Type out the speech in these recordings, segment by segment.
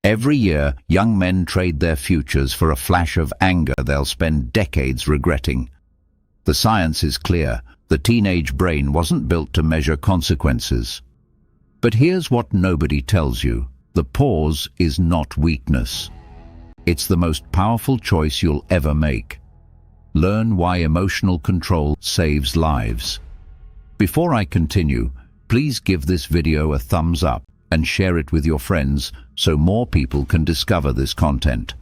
Every year, young men trade their futures for a flash of anger they'll spend decades regretting. The science is clear. The teenage brain wasn't built to measure consequences. But here's what nobody tells you. The pause is not weakness. It's the most powerful choice you'll ever make. Learn why emotional control saves lives. Before I continue, please give this video a thumbs up and share it with your friends so more people can discover this content.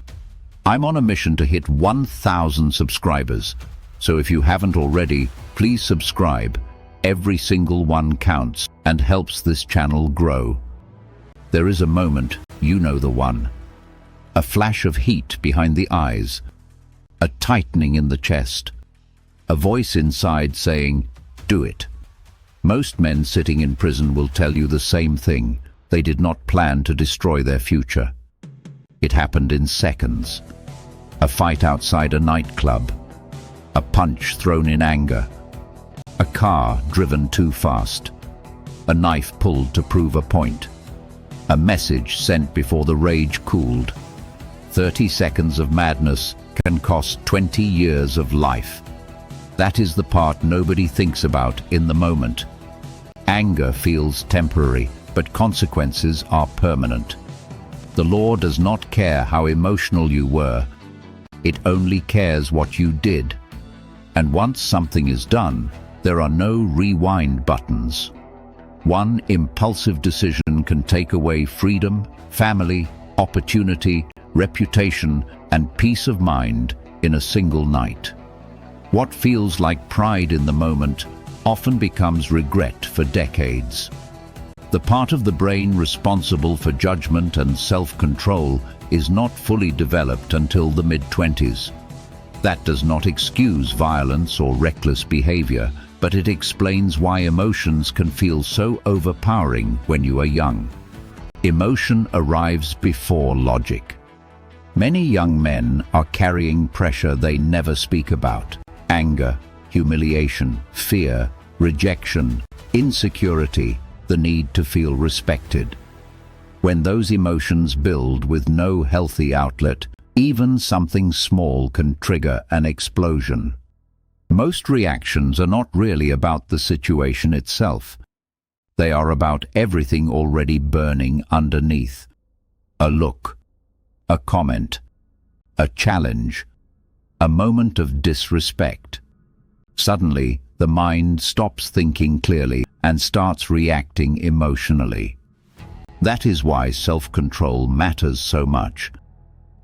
I'm on a mission to hit 1,000 subscribers, so if you haven't already, please subscribe. Every single one counts and helps this channel grow. There is a moment, you know the one. A flash of heat behind the eyes, a tightening in the chest, a voice inside saying, "Do it." Most men sitting in prison will tell you the same thing. They did not plan to destroy their future. It happened in seconds. A fight outside a nightclub, a punch thrown in anger, a car driven too fast, a knife pulled to prove a point, a message sent before the rage cooled. 30 seconds of madness can cost 20 years of life. That is the part nobody thinks about in the moment. Anger feels temporary, but consequences are permanent. The law does not care how emotional you were. It only cares what you did. And once something is done, there are no rewind buttons. One impulsive decision can take away freedom, family, opportunity, reputation, and peace of mind in a single night. What feels like pride in the moment often becomes regret for decades. The part of the brain responsible for judgment and self-control is not fully developed until the mid-20s. That does not excuse violence or reckless behavior, but it explains why emotions can feel so overpowering when you are young. Emotion arrives before logic. Many young men are carrying pressure they never speak about. Anger, humiliation, fear, rejection, insecurity, the need to feel respected. When those emotions build with no healthy outlet, even something small can trigger an explosion. Most reactions are not really about the situation itself. They are about everything already burning underneath. A look, a comment, a challenge, a moment of disrespect. Suddenly, the mind stops thinking clearly and starts reacting emotionally. That is why self-control matters so much.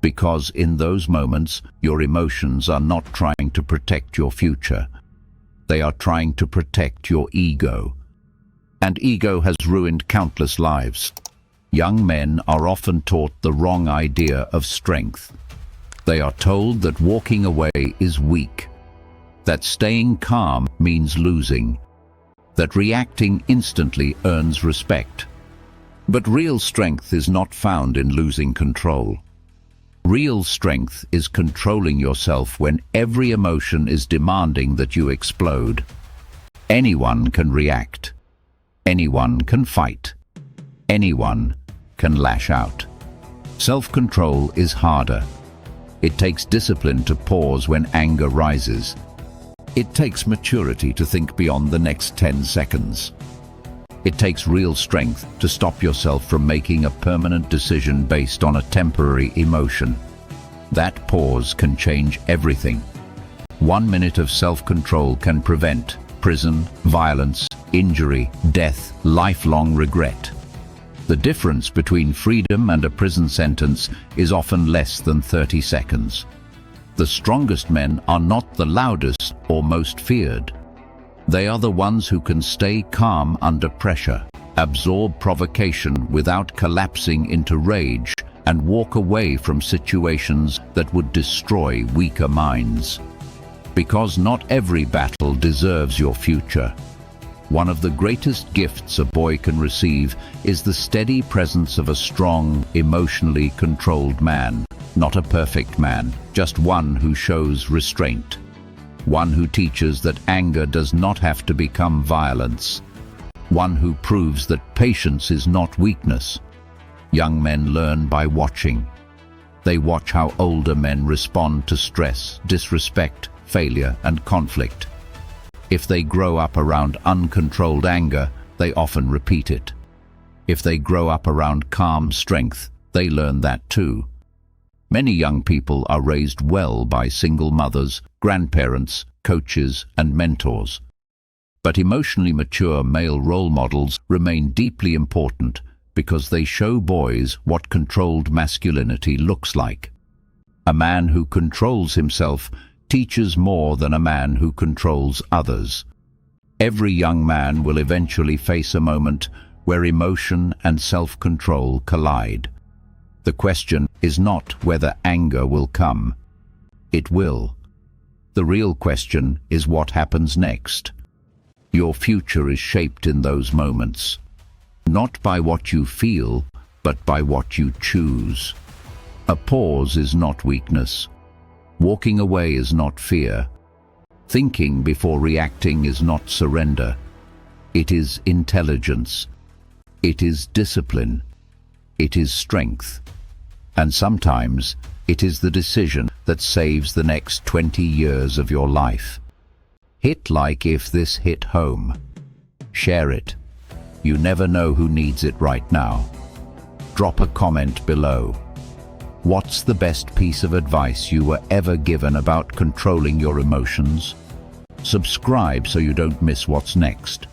Because in those moments, your emotions are not trying to protect your future. They are trying to protect your ego. And ego has ruined countless lives. Young men are often taught the wrong idea of strength. They are told that walking away is weak, that staying calm means losing, that reacting instantly earns respect. But real strength is not found in losing control. Real strength is controlling yourself when every emotion is demanding that you explode. Anyone can react. Anyone can fight. Anyone can lash out. Self-control is harder. It takes discipline to pause when anger rises. It takes maturity to think beyond the next 10 seconds. It takes real strength to stop yourself from making a permanent decision based on a temporary emotion. That pause can change everything. 1 minute of self-control can prevent prison, violence, injury, death, lifelong regret. The difference between freedom and a prison sentence is often less than 30 seconds. The strongest men are not the loudest or most feared. They are the ones who can stay calm under pressure, absorb provocation without collapsing into rage, and walk away from situations that would destroy weaker minds. Because not every battle deserves your future. One of the greatest gifts a boy can receive is the steady presence of a strong, emotionally controlled man. Not a perfect man, just one who shows restraint. One who teaches that anger does not have to become violence. One who proves that patience is not weakness. Young men learn by watching. They watch how older men respond to stress, disrespect, failure, and conflict. If they grow up around uncontrolled anger, they often repeat it. If they grow up around calm strength, they learn that too. Many young people are raised well by single mothers, grandparents, coaches, and mentors. But emotionally mature male role models remain deeply important because they show boys what controlled masculinity looks like. A man who controls himself teaches more than a man who controls others. Every young man will eventually face a moment where emotion and self-control collide. The question is not whether anger will come. It will. The real question is what happens next. Your future is shaped in those moments, not by what you feel, but by what you choose. A pause is not weakness. Walking away is not fear. Thinking before reacting is not surrender. It is intelligence. It is discipline. It is strength. And sometimes it is the decision that saves the next 20 years of your life. Hit like if this hit home. Share it. You never know who needs it right now. Drop a comment below. What's the best piece of advice you were ever given about controlling your emotions? Subscribe so you don't miss what's next.